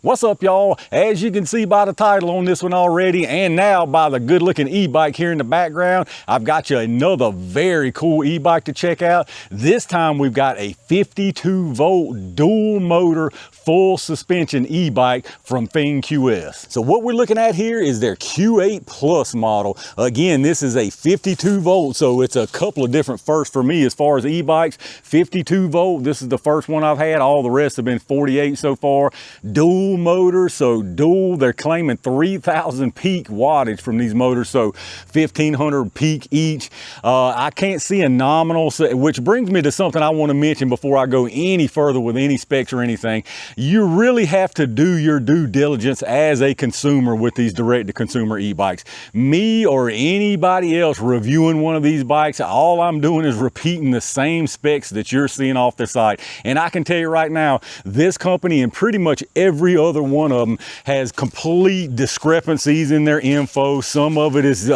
What's up, y'all? As you can see by the title on this one already, and now by the good looking e-bike here in the background, I've got you another very cool e-bike to check out. This time we've got a 52 volt dual motor full suspension e-bike from Fengqs. So what we're looking at here is their Q8 Plus model. Again, this is a 52 volt, so it's a couple of different firsts for me as far as e-bikes. 52 volt, this is the first one I've had. All the rest have been 48 so far. Dual motor, so dual, they're claiming 3,000 peak wattage from these motors, so 1,500 peak each. I can't see a nominal, which brings me to something I want to mention before I go any further with any specs or anything. You really have to do your due diligence as a consumer with these direct-to-consumer e-bikes. Me or anybody else reviewing one of these bikes, all I'm doing is repeating the same specs that you're seeing off their site. And I can tell you right now, this company and pretty much every other one of them has complete discrepancies in their info. Some of it is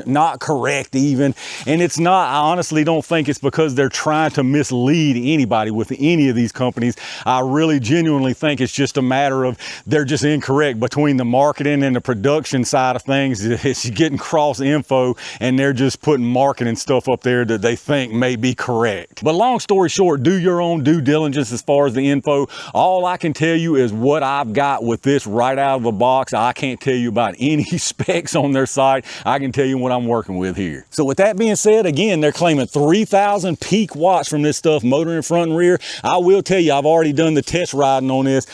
not correct even. And it's not, I honestly don't think it's because they're trying to mislead anybody with any of these companies. I really genuinely think it's just a matter of they're just incorrect between the marketing and the production side of things. It's getting cross info and they're just putting marketing stuff up there that they think may be correct. But long story short, do your own due diligence as far as the info. All I can tell you is what I've got with this right out of the box. I can't tell you about any specs on their site. I can tell you what I'm working with here. So with that being said, again, they're claiming 3,000 peak watts from this stuff, motor in front and rear. I will tell you, I've already done the test riding on this.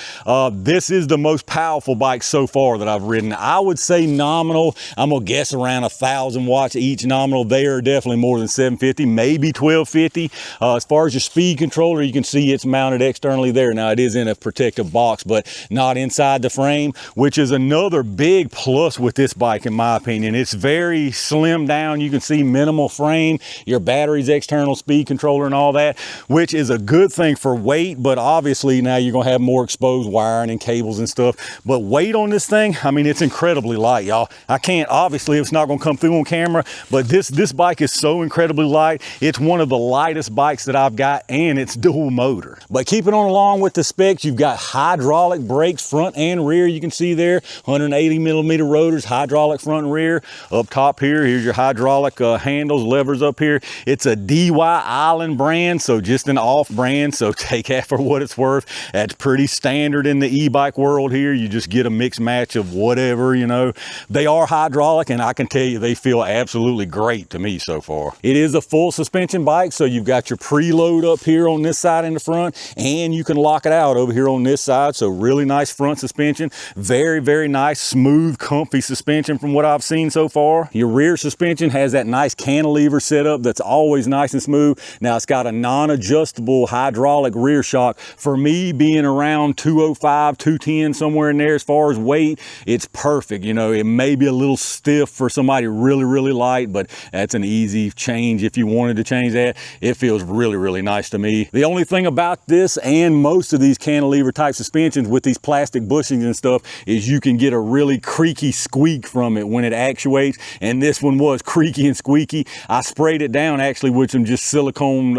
This is the most powerful bike so far that I've ridden. I would say nominal, I'm gonna guess around 1,000 watts each nominal. They are definitely more than 750, maybe 1250. As far as your speed controller, you can see it's mounted externally there. Now it is in a protective box, but not inside the frame, which is another big plus with this bike in my opinion. It's very slim down. You can see minimal frame, your battery's external speed controller and all that, which is a good thing for weight, but obviously now you're gonna have more exposed wiring and cables and stuff. But weight on this thing, I mean, it's incredibly light, y'all. I can't, obviously it's not gonna come through on camera, but this bike is so incredibly light. It's one of the lightest bikes that I've got, and it's dual motor. But keeping on along with the specs, you've got hydraulic brakes front and rear. You can see there 180 millimeter rotors, hydraulic front and rear. Up top here, here's your hydraulic handles, levers up here. It's a DY Island brand, so just an off brand, so take that for what it's worth. That's pretty standard in the e-bike world here. You just get a mixed match of whatever, you know. They are hydraulic, and I can tell you they feel absolutely great to me so far. It is a full suspension bike, so you've got your preload up here on this side in the front, and you can lock it out over here on this side. So really nice front suspension. Very, very nice, smooth, comfy suspension from what I've seen so far. Your rear suspension has that nice cantilever setup that's always nice and smooth. Now it's got a non-adjustable hydraulic rear shock. For me, being around 205, 210, somewhere in there as far as weight, it's perfect. You know, it may be a little stiff for somebody really, really light, but that's an easy change if you wanted to change that. It feels really, really nice to me. The only thing about this and most of these cantilever type suspensions with these plastic bushings and stuff is you can get a really creaky squeak from it when it actuates, and this one was creaky and squeaky. I sprayed it down actually with some just silicone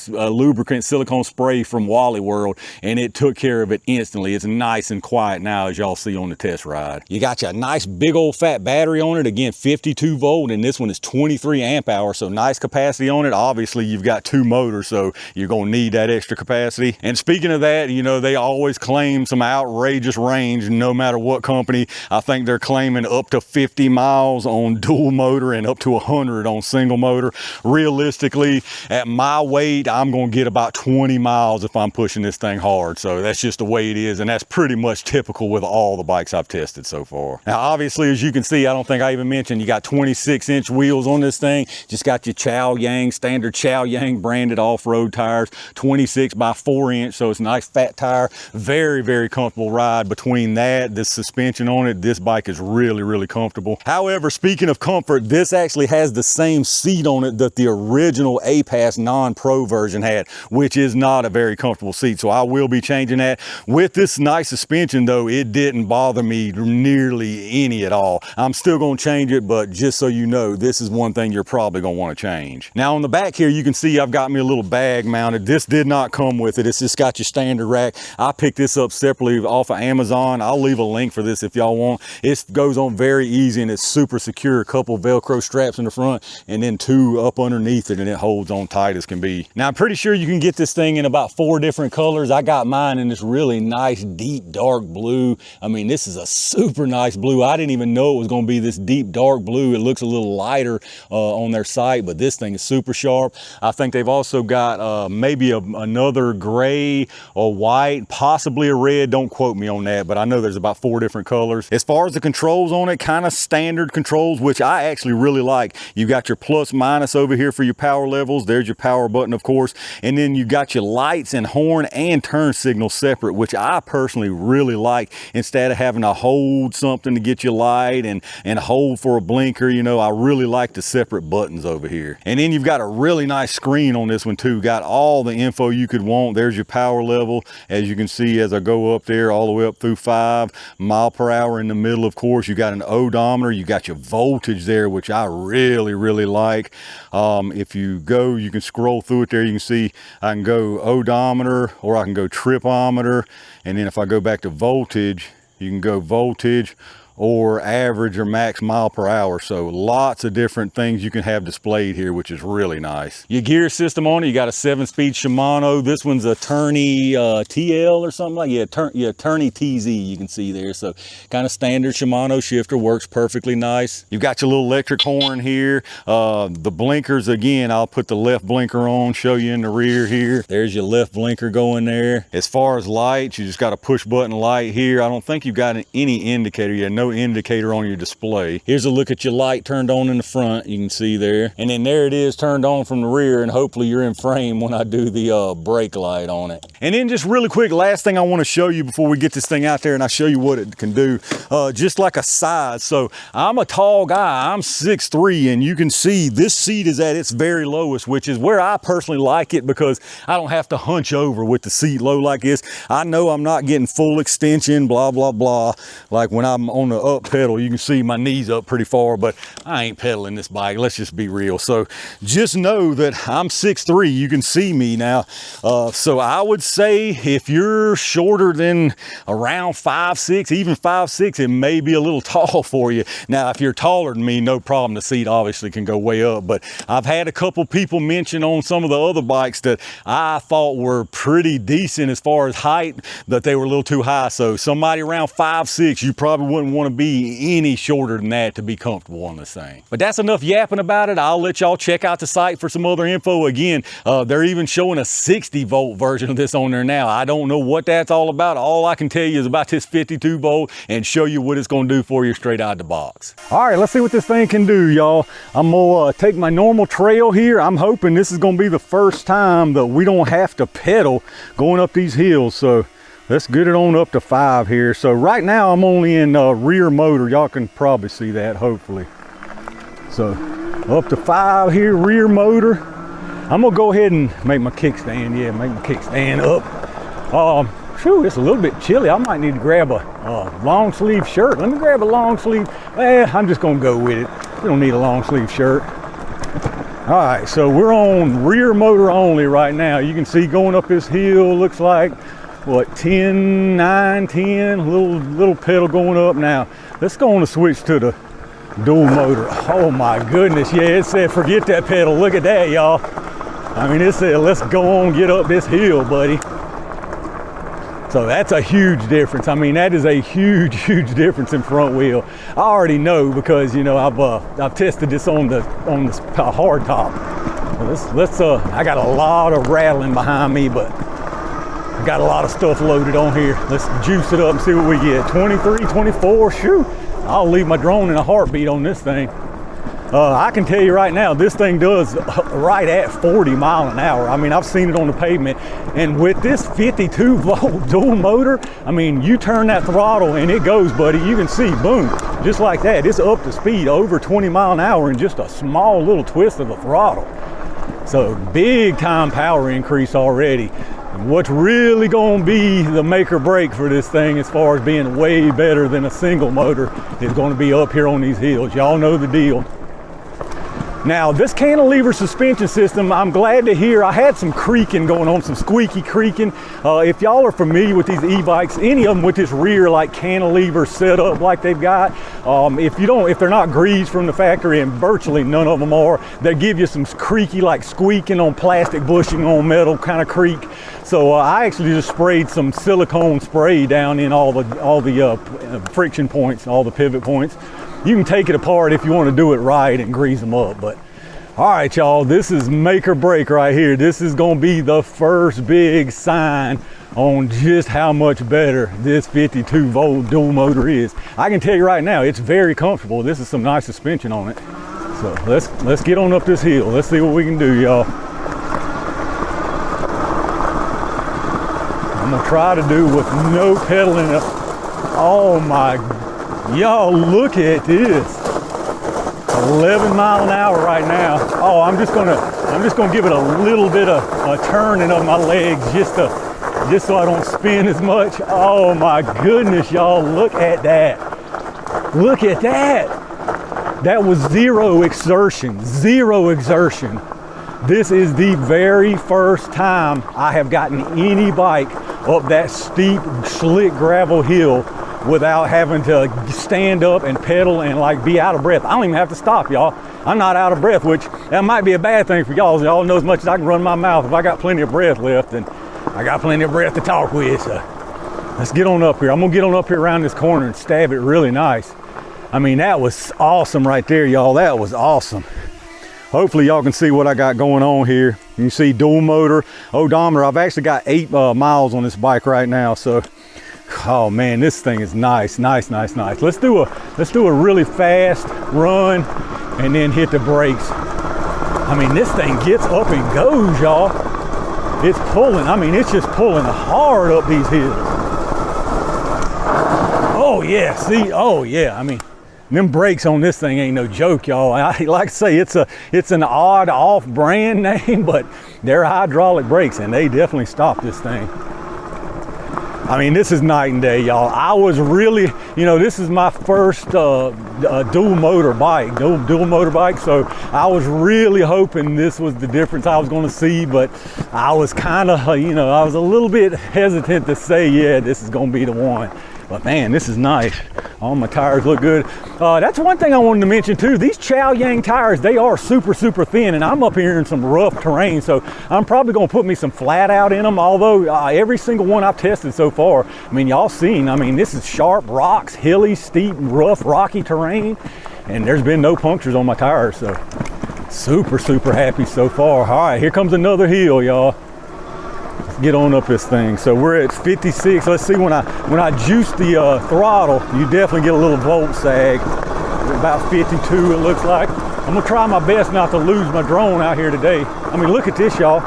lubricant, silicone spray from Wally World, and it took care of it instantly. It's nice and quiet now, as y'all see on the test ride. You got you a nice big old fat battery on it, again 52 volt, and this one is 23 amp hours, so nice capacity on it. Obviously you've got two motors, so you're gonna need that extra capacity. And speaking of that, you know, they always claim some outrageous range no matter what company. I think they're claiming up to 50 miles on dual motor and up to 100 on single motor. Realistically, at my weight, I'm gonna get about 20 miles if I'm pushing this thing hard. So that's just the way it is, and that's pretty much typical with all the bikes I've tested so far. Now obviously, as you can see, I don't think I even mentioned, you got 26-inch wheels on this thing. Just got your Chow Yang, standard Chow Yang branded off-road tires, 26 by 4 inch, so it's a nice fat tire. Very, very comfortable ride. Between that, this suspension on it, this bike is really, really comfortable. However, speaking of comfort, this actually has the same seat on it that the original A-Pass non-pro version had, which is not a very comfortable seat, so I will be changing that. With this nice suspension though, it didn't bother me nearly any at all. I'm still gonna change it, but just so you know, this is one thing you're probably gonna want to change. Now on the back here, you can see I've got me a little bag mounted. This did not come with it. It's just got your standard rack. I picked this up separately off of Amazon. I'll leave a link for this if y'all want. It goes on very easy and it's super secure. A couple Velcro straps in the front and then 2 up underneath it, and it holds on tight as can be. Now I'm pretty sure you can get this thing in about 4 different colors. I got mine in this really nice deep dark blue. I mean, this is a super nice blue. I didn't even know it was going to be this deep dark blue. It looks a little lighter on their site, but this thing is super sharp. I think they've also got maybe another gray or white, possibly a red. Don't quote me on that, but I know there's about 4 different colors. As far as the controls on it, kind of standard controls, which I actually really like. You got your plus minus over here for your power levels. There's your power button, of course, and then you got your lights and horn and turn signal separate, which I personally really like. Instead of having to hold something to get your light and hold for a blinker, you know, I really like the separate buttons over here. And then you've got a really nice screen on this one too. Got all the info you could want. There's your power level, as you can see as I go up there all the way up through 5 mile per hour in the middle. Of course, you got an odometer. You got your voltage there, which I really like. If you go, you can scroll through it there. You can see I can go odometer or I can go tripometer, and then if I go back to voltage, you can go voltage or average or max mile per hour. So lots of different things you can have displayed here, which is really nice. Your gear system on it, you got a 7-speed Shimano. This one's a Tourney TL or something like, Tourney TZ, you can see there. So kind of standard Shimano shifter, works perfectly nice. You've got your little electric horn here. The blinkers, again, I'll put the left blinker on, show you in the rear here. There's your left blinker going there. As far as lights, you just got a push button light here. I don't think you've got any indicator yet. No indicator on your display. Here's a look at your light turned on in the front, you can see there, and then there it is turned on from the rear, and hopefully you're in frame when I do the brake light on it. And then just really quick, last thing I want to show you before we get this thing out there and I show you what it can do, just like a size. So I'm a tall guy, I'm 6'3", and you can see this seat is at its very lowest, which is where I personally like it because I don't have to hunch over with the seat low like this. I know I'm not getting full extension, blah blah blah, like when I'm on the up pedal. You can see my knees up pretty far, but I ain't pedaling this bike, let's just be real. So just know that I'm 6'3", you can see me now. So I would say if you're shorter than around 5'6", even 5'6", it may be a little tall for you. Now if you're taller than me, no problem, the seat obviously can go way up, but I've had a couple people mention on some of the other bikes that I thought were pretty decent as far as height, that they were a little too high. So somebody around 5'6", you probably wouldn't want to be any shorter than that to be comfortable on this thing. But that's enough yapping about it. I'll let y'all check out the site for some other info. Again, they're even showing a 60-volt version of this on there now. I don't know what that's all about. All I can tell you is about this 52-volt and show you what it's going to do for you straight out of the box. All right, let's see what this thing can do, y'all. I'm going to take my normal trail here. I'm hoping this is going to be the first time that we don't have to pedal going up these hills. So let's get it on up to 5 here. So right now I'm only in rear motor. Y'all can probably see that, hopefully. So up to 5 here, rear motor. I'm gonna go ahead and make my kickstand. Yeah, make my kickstand up. Phew, it's a little bit chilly. I might need to grab a long sleeve shirt. Let me grab a long sleeve. I'm just gonna go with it. We don't need a long sleeve shirt. All right, so we're on rear motor only right now. You can see going up this hill, looks like what, 10, 9, 10, little pedal going up. Now let's go on and switch to the dual motor. Oh my goodness, yeah, it said forget that pedal. Look at that, y'all. I mean, it said let's go on, get up this hill, buddy. So that's a huge difference. I mean, that is a huge difference in front wheel. I already know because, you know, I've tested this on the hard top. I got a lot of rattling behind me, but I got a lot of stuff loaded on here. Let's juice it up and see what we get. 23, 24, shoot. I'll leave my drone in a heartbeat on this thing. I can tell you right now, this thing does right at 40 miles an hour. I mean, I've seen it on the pavement. And with this 52-volt dual motor, I mean, you turn that throttle and it goes, buddy. You can see, boom, just like that. It's up to speed over 20 miles an hour in just a small little twist of the throttle. So big time power increase already. What's really going to be the make or break for this thing as far as being way better than a single motor is going to be up here on these hills. Y'all know the deal. Now this cantilever suspension system, I'm glad to hear, I had some creaking going on, some squeaky creaking. If y'all are familiar with these e-bikes, any of them with this rear like cantilever setup like they've got, if they're not greased from the factory, and virtually none of them are, they give you some creaky, like squeaking on plastic bushing on metal kind of creak. So I actually just sprayed some silicone spray down in all the friction points, all the pivot points. You can take it apart if you want to do it right and grease them up. But all right, y'all, this is make or break right here. This is going to be the first big sign on just how much better this 52 volt dual motor is. I can tell you right now, it's very comfortable. This is some nice suspension on it. So let's get on up this hill. Let's see what we can do, y'all. I'm gonna try to do with no pedaling up. Oh my, y'all, look at this. 11 miles an hour right now. Oh, I'm just gonna give it a little bit of a turning of my legs just so I don't spin as much. Oh my goodness, y'all, look at that. Look at that. That was zero exertion, zero exertion. This is the very first time I have gotten any bike up that steep, slick gravel hill without having to stand up and pedal and like be out of breath. I don't even have to stop, y'all. I'm not out of breath, which that might be a bad thing for y'all. Y'all know as much as I can run my mouth. If I got plenty of breath left, then I got plenty of breath to talk with. So let's get on up here. I'm gonna get on up here around this corner and stab it really nice. I mean, that was awesome right there, y'all. That was awesome. Hopefully y'all can see what I got going on here. You can see dual motor, odometer. I've actually got 8 miles on this bike right now. So, oh man, this thing is nice, nice, nice, nice. Let's do a really fast run and then hit the brakes. I mean, this thing gets up and goes, y'all. It's pulling. I mean, it's just pulling hard up these hills. Oh yeah, see, oh yeah. I mean, them brakes on this thing ain't no joke, y'all. I like to say it's an odd off brand name, but they're hydraulic brakes and they definitely stop this thing. I mean, this is night and day, y'all. I was really, this is my first dual motor bike, so I was really hoping this was the difference I was going to see, but I was kind of, I was a little bit hesitant to say, yeah, this is going to be the one. But man, this is nice. All my tires look good. That's one thing I wanted to mention too. These Chow Yang tires, they are super, super thin, and I'm up here in some rough terrain, so I'm probably gonna put me some flat out in them, although every single one I've tested so far, I mean, y'all seen, I mean, this is sharp rocks, hilly, steep, rough, rocky terrain, and there's been no punctures on my tires, so super, super happy so far. All right, here comes another hill, y'all. Get on up this thing. So we're at 56. Let's see, when I juice the throttle, you definitely get a little volt sag. About 52 it looks like. I'm gonna try my best not to lose my drone out here today. I mean, look at this, y'all.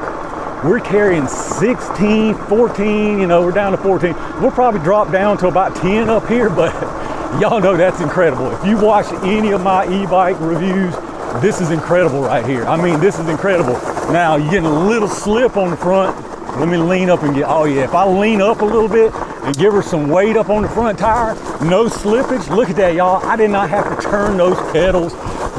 We're carrying 16, 14, we're down to 14. We'll probably drop down to about 10 up here, but y'all know that's incredible. If you watch any of my e-bike reviews, this is incredible right here. I mean, this is incredible. Now, you're getting a little slip on the front. Let me lean up and oh yeah, if I lean up a little bit and give her some weight up on the front tire, no slippage. Look at that, y'all. I did not have to turn those pedals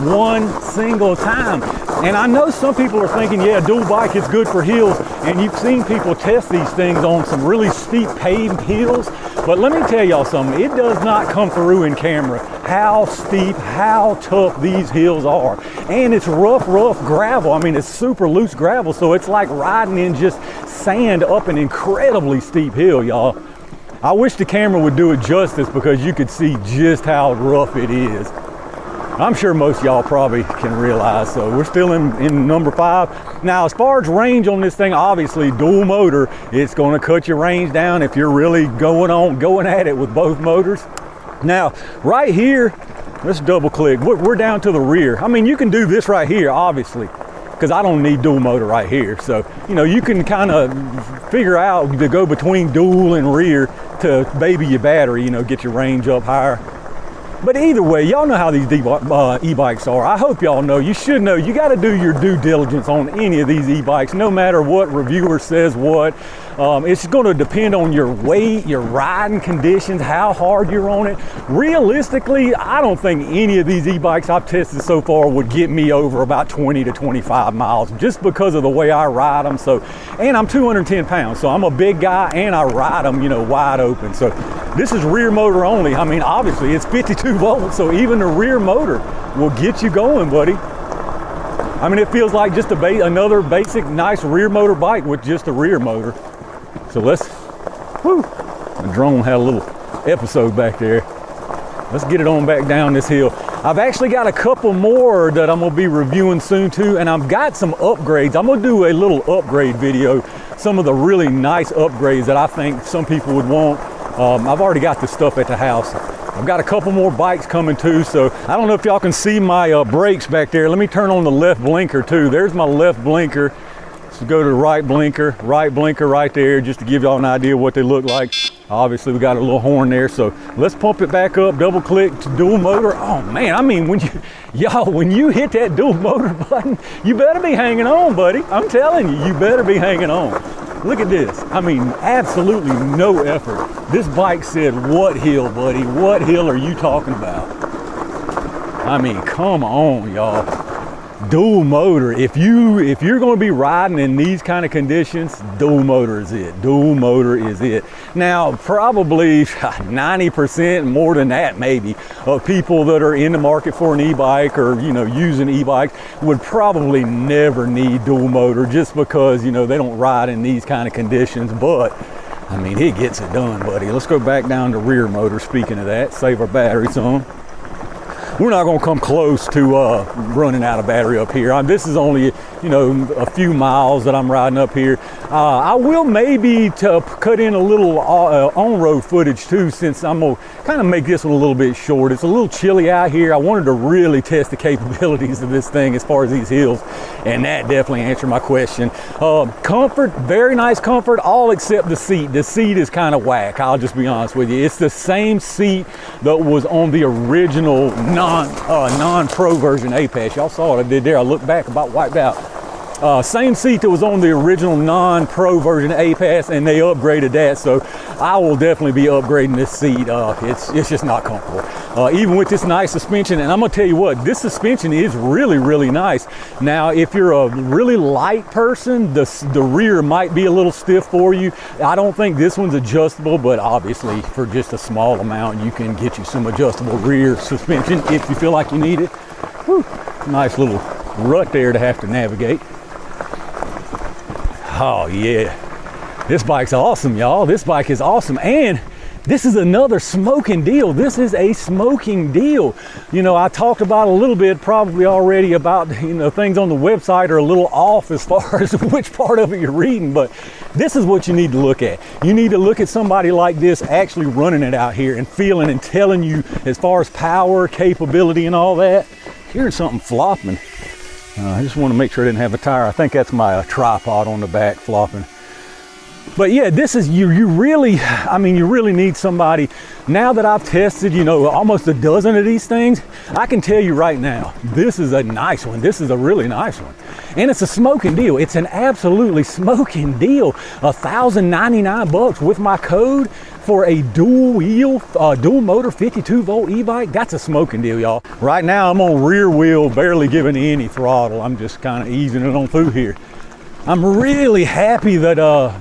one single time. And I know some people are thinking, yeah, dual bike is good for hills, and you've seen people test these things on some really steep paved hills, but let me tell y'all something, it does not come through in camera how steep, how tough these hills are. And it's rough gravel. I mean, it's super loose gravel, so it's like riding in just sand up an incredibly steep hill, y'all. I wish the camera would do it justice because you could see just how rough it is. I'm sure most of y'all probably can realize. So we're still in number 5. Now, as far as range on this thing, obviously dual motor, it's going to cut your range down if you're really going at it with both motors. Now, right here, let's double click. We're down to the rear. I mean, you can do this right here, obviously, because I don't need dual motor right here. So, you can kind of figure out to go between dual and rear to baby your battery, get your range up higher. But either way, y'all know how these e-bikes are. I hope y'all know. You should know. You got to do your due diligence on any of these e-bikes, no matter what reviewer says what. It's going to depend on your weight, your riding conditions, how hard you're on it. Realistically, I don't think any of these e-bikes I've tested so far would get me over about 20 to 25 miles just because of the way I ride them. So, and I'm 210 pounds, so I'm a big guy and I ride them, you know, wide open. So this is rear motor only. I mean, obviously it's 52 volts, so even the rear motor will get you going, buddy. I mean, it feels like just another basic, nice rear motor bike with just a rear motor. So let's, the drone had a little episode back there. Let's get it on back down this hill. I've actually got a couple more that I'm gonna be reviewing soon too, and I've got some upgrades. I'm gonna do a little upgrade video, some of the really nice upgrades that I think some people would want. I've already got this stuff at the house. I've got a couple more bikes coming too, so I don't know if y'all can see my brakes back there. Let me turn on the left blinker too. There's my left blinker. So go to the right blinker right there, just to give y'all an idea what they look like. Obviously we got a little horn there, so let's pump it back up, double click to dual motor. Oh man, I mean, when you hit that dual motor button, you better be hanging on, buddy. I'm telling you, you better be hanging on. Look at this. I mean, absolutely no effort. This bike said, what hill, buddy? What hill are you talking about? I mean, come on, y'all. Dual motor. If you're going to be riding in these kind of conditions, dual motor is it. Dual motor is it. Now, probably 90% more than that, maybe, of people that are in the market for an e-bike or, you know, using e-bikes would probably never need dual motor just because, you know, they don't ride in these kind of conditions. But I mean, it gets it done, buddy. Let's go back down to rear motor. Speaking of that, save our battery some. We're not going to come close to running out of battery up here. This is only, you know, a few miles that I'm riding up here. I will maybe cut in a little on-road footage too, since I'm going to kind of make this one a little bit short. It's a little chilly out here. I wanted to really test the capabilities of this thing as far as these hills, and that definitely answered my question. Comfort, very nice comfort, all except the seat. The seat is kind of whack, I'll just be honest with you. It's the same seat that was on the original non-pro version A-Pass. Y'all saw what I did there. I looked back, about wiped out. Same seat that was on the original non-pro version A-Pass, and they upgraded that, so I will definitely be upgrading this seat. It's just not comfortable. Even with this nice suspension, and I'm gonna tell you what, this suspension is really, really nice. Now, if you're a really light person, the rear might be a little stiff for you. I don't think this one's adjustable, but obviously for just a small amount, you can get you some adjustable rear suspension if you feel like you need it. Whew. Nice little rut there to have to navigate. Oh yeah, this bike's awesome, y'all. This bike is awesome, and this is another smoking deal. This is a smoking deal. You know, I talked about a little bit probably already about, you know, things on the website are a little off as far as which part of it you're reading, but this is what you need to look at. You need to look at somebody like this actually running it out here and feeling and telling you as far as power, capability, and all that. Here's something flopping. I just want to make sure I didn't have a tire. I think that's my tripod on the back flopping. But yeah, this is, you really need somebody. Now that I've tested, you know, almost a dozen of these things, I can tell you right now, this is a nice one. This is a really nice one. And it's a smoking deal. It's an absolutely smoking deal. $1,099 with my code for a dual motor 52 volt e-bike. That's a smoking deal, y'all. Right now I'm on rear wheel, barely giving any throttle. I'm just kind of easing it on through here. I'm really happy that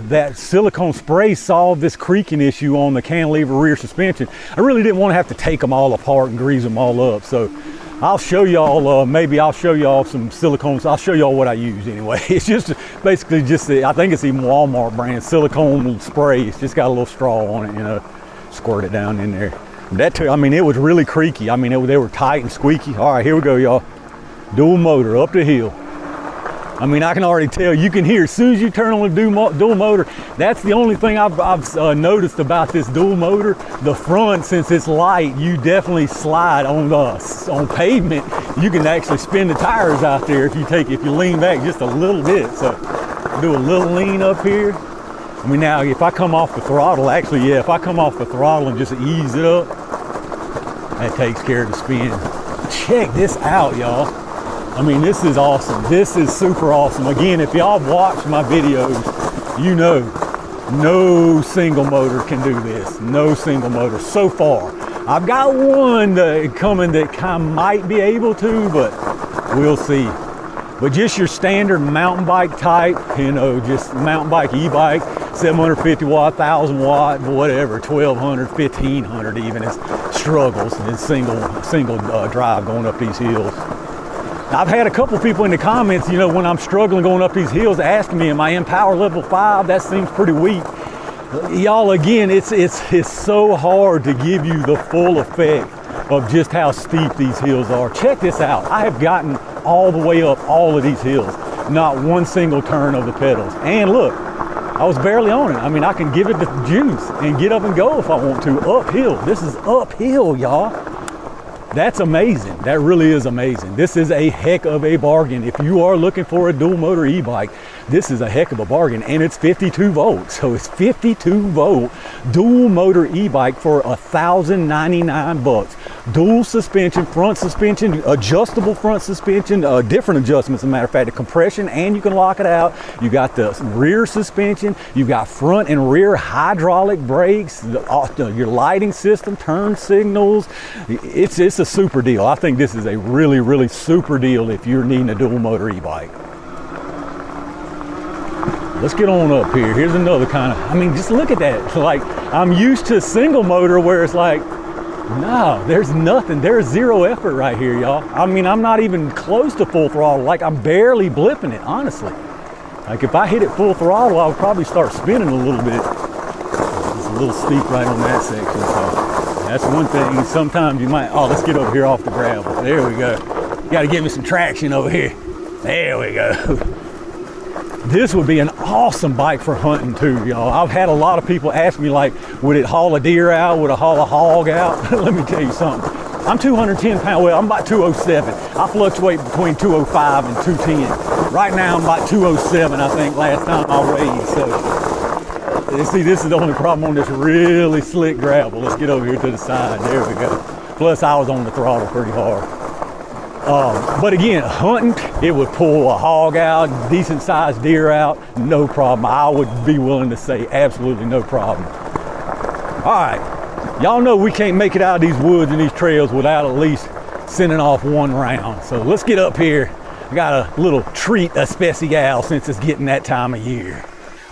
that silicone spray solved this creaking issue on the cantilever rear suspension. I really didn't want to have to take them all apart and grease them all up. So I'll show y'all, maybe I'll show y'all some silicones. I'll show y'all what I use anyway. It's just basically just, I think it's even Walmart brand silicone spray. It's just got a little straw on it, you know, squirt it down in there. That too, I mean, it was really creaky. I mean, they were tight and squeaky. All right, here we go, y'all. Dual motor up the hill. I mean, I can already tell, you can hear as soon as you turn on the dual motor. That's the only thing I've noticed about this dual motor. The front, since it's light, you definitely slide on pavement. You can actually spin the tires out there if you lean back just a little bit. So do a little lean up here. I mean, now if I come off the throttle, actually, yeah, if I come off the throttle and just ease it up, That takes care of the spin. Check this out, y'all. I mean, this is awesome. This is super awesome. Again, if y'all watch my videos, you know, no single motor can do this. No single motor so far. I've got one coming that kind of might be able to, but we'll see. But just your standard mountain bike type, you know, just mountain bike, e-bike, 750 watt, 1000 watt, whatever, 1200, 1500 even, it's struggles. It's single drive going up these hills. I've had a couple people in the comments, you know, when I'm struggling going up these hills, asking me, am I in power level 5? That seems pretty weak. Y'all, again, it's so hard to give you the full effect of just how steep these hills are. Check this out. I have gotten all the way up all of these hills, not one single turn of the pedals. And look, I was barely on it. I mean, I can give it the juice and get up and go if I want to. Uphill. This is uphill, y'all. That's amazing. That really is amazing. This is a heck of a bargain. If you are looking for a dual motor e-bike, this is a heck of a bargain, and it's 52 volts. So it's 52 volt dual motor e-bike for $1,099. Dual suspension, front suspension, adjustable front suspension, different adjustments, as a matter of fact, the compression, and you can lock it out. You got the rear suspension, you got front and rear hydraulic brakes, your lighting system, turn signals. It's a super deal. I think this is a really, really super deal if you're needing a dual motor e-bike. Let's get on up here. Here's another kind of, I mean, just look at that. Like, I'm used to single motor where it's like, no, there's nothing. There's zero effort right here, y'all. I mean, I'm not even close to full throttle. Like, I'm barely blipping it, honestly. Like, if I hit it full throttle, I would probably start spinning a little bit. It's a little steep right on that section, so that's one thing. Sometimes you might, oh, let's get over here off the gravel. There we go. You got to give me some traction over here. There we go. This would be an awesome bike for hunting too, y'all. I've had a lot of people ask me, like, would it haul a deer out? Would it haul a hog out? Let me tell you something. I'm 210 pounds, well, I'm about 207. I fluctuate between 205 and 210. Right now, I'm about 207, I think, last time I weighed. So, you see, this is the only problem on this really slick gravel. Let's get over here to the side. There we go. Plus, I was on the throttle pretty hard. But again, hunting, it would pull a hog out, decent sized deer out, no problem. I would be willing to say absolutely no problem. All right, y'all know we can't make it out of these woods and these trails without at least sending off one round. So let's get up here. I got a little treat especial since it's getting that time of year.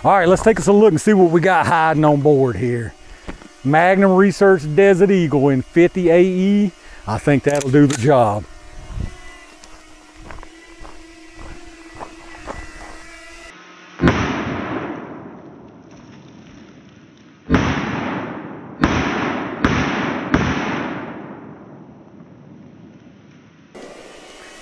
All right, let's take us a look and see what we got hiding on board here. Magnum Research Desert Eagle in 50 AE. I think that'll do the job.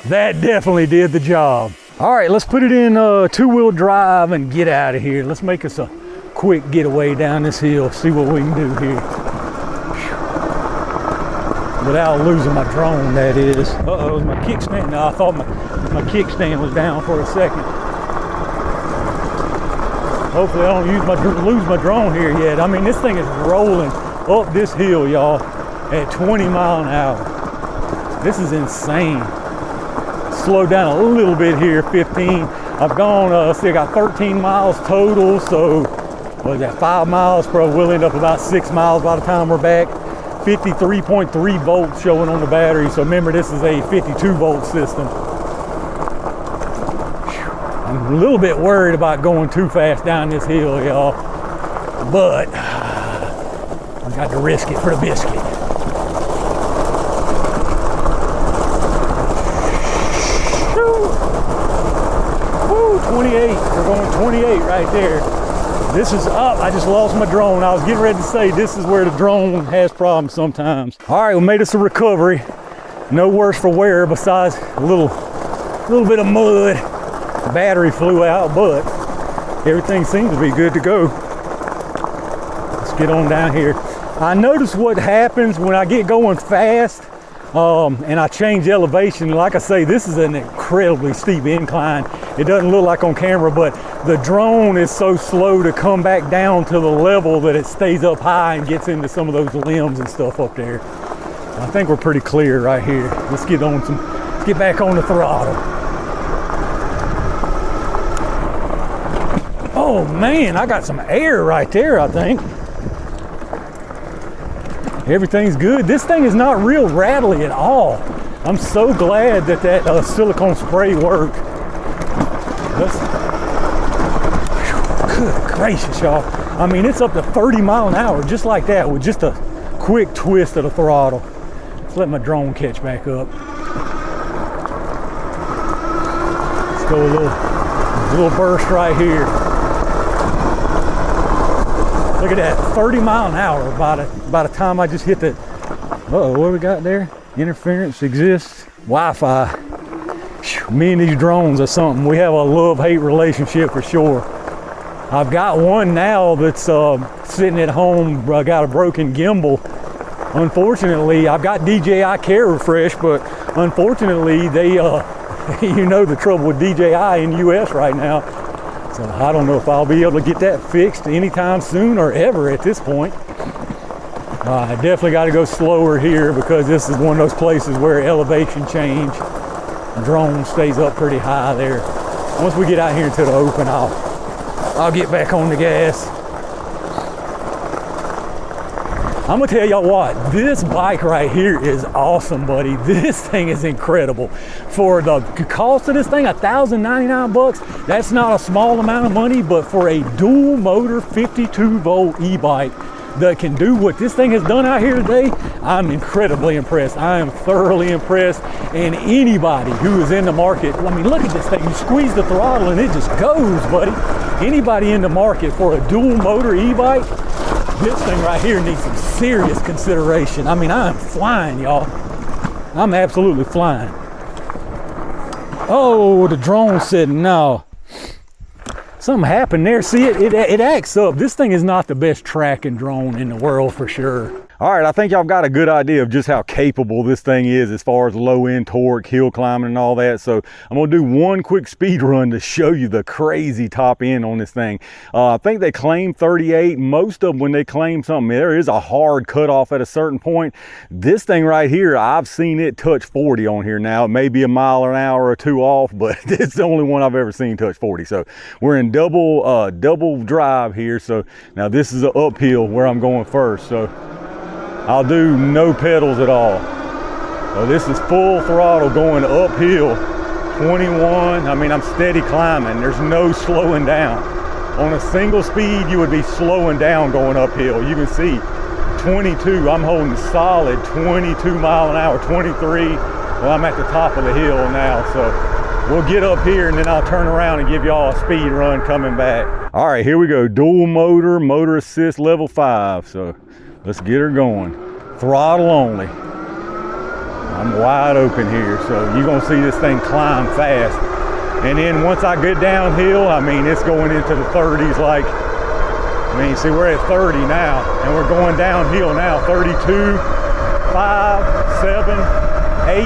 That definitely did the job. All right, let's put it in two-wheel drive and get out of here. Let's make us a quick getaway down this hill, see what we can do here. Without losing my drone, that is. Uh-oh, my kickstand. No, I thought my kickstand was down for a second. Hopefully I don't lose my drone here yet. I mean, this thing is rolling up this hill, y'all, at 20 miles an hour. This is insane. Slow down a little bit here, 15. I've gone, see, I got 13 miles total, so what is that, 5 miles? Probably we'll end up about 6 miles by the time we're back. 53.3 volts showing on the battery, so remember this is a 52 volt system. I'm a little bit worried about going too fast down this hill, y'all, but I got to risk it for the biscuit. Woo, 28, we're going 28 right there. This is up, I just lost my drone. I was getting ready to say this is where the drone has problems sometimes. All right, we made us a recovery. No worse for wear besides a little bit of mud. The battery flew out, but everything seems to be good to go. Let's get on down here. I notice what happens when I get going fast and I change elevation. Like I say, this is an incredibly steep incline. It doesn't look like on camera, but the drone is so slow to come back down to the level that it stays up high and gets into some of those limbs and stuff up there. I think we're pretty clear right here. Let's get back on the throttle. Oh man, I got some air right there, I think. Everything's good. This thing is not real rattly at all. I'm so glad that silicone spray worked. Good gracious, y'all. I mean, it's up to 30 miles an hour just like that with just a quick twist of the throttle. Let's let my drone catch back up. Let's go a little burst right here. Look at that, 30 miles an hour by the time I just hit that. Uh-oh, what we got there? Interference exists. Wi-Fi. Me and these drones are something. We have a love-hate relationship for sure. I've got one now that's sitting at home. I got a broken gimbal. Unfortunately, I've got DJI Care Refresh, but unfortunately, they, you know the trouble with DJI in the US right now. So I don't know if I'll be able to get that fixed anytime soon or ever at this point. I definitely got to go slower here because this is one of those places where elevation change. The drone stays up pretty high there. Once we get out here into the open, I'll get back on the gas. I'm gonna tell y'all what, this bike right here is awesome, buddy. This thing is incredible. For the cost of this thing, $1,099, that's not a small amount of money, but for a dual motor 52 volt e-bike that can do what this thing has done out here today, I'm incredibly impressed. I am thoroughly impressed. And anybody who is in the market, I mean, look at this thing. You squeeze the throttle and it just goes, buddy. Anybody in the market for a dual motor e-bike, this thing right here needs some serious consideration. I mean, I am flying, y'all. I'm absolutely flying. Oh, the drone said no. Something happened there. See, it acts up. This thing is not the best tracking drone in the world for sure. All right, I think y'all got a good idea of just how capable this thing is as far as low end torque, hill climbing and all that. So I'm gonna do one quick speed run to show you the crazy top end on this thing. I think they claim 38. Most of them, when they claim something, there is a hard cutoff at a certain point. This thing right here, I've seen it touch 40 on here now. It may be a mile an hour or two off, but it's the only one I've ever seen touch 40. So we're in double drive here. So now this is an uphill where I'm going first. So I'll do no pedals at all. So this is full throttle going uphill, 21. I mean, I'm steady climbing. There's no slowing down. On a single speed, you would be slowing down going uphill. You can see 22, I'm holding solid 22 mile an hour, 23. Well, I'm at the top of the hill now. So we'll get up here and then I'll turn around and give y'all a speed run coming back. All right, here we go. Dual motor assist level 5. So let's get her going. Throttle only. I'm wide open here, so you're gonna see this thing climb fast. And then once I get downhill, I mean, it's going into the 30s like, I mean, see, we're at 30 now, and we're going downhill now. 32, 5, 7, 8,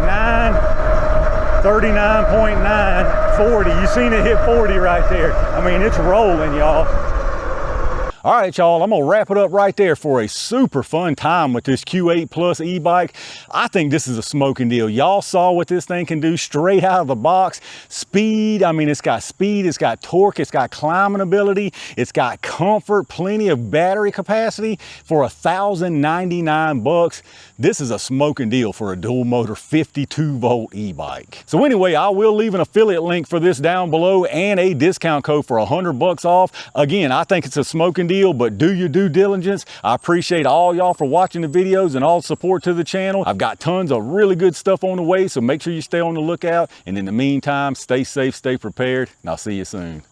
9, 39.9, 40. You seen it hit 40 right there. I mean, it's rolling, y'all. All right, y'all, I'm gonna wrap it up right there for a super fun time with this Q8 Plus e-bike. I think this is a smoking deal. Y'all saw what this thing can do straight out of the box. Speed, I mean, it's got speed, it's got torque, it's got climbing ability, it's got comfort, plenty of battery capacity for $1,099. This is a smoking deal for a dual motor 52 volt e-bike. So anyway, I will leave an affiliate link for this down below and a discount code for $100 off. Again, I think it's a smoking deal, but do your due diligence. I appreciate all y'all for watching the videos and all the support to the channel. I've got tons of really good stuff on the way, so make sure you stay on the lookout. And in the meantime, stay safe, stay prepared, and I'll see you soon.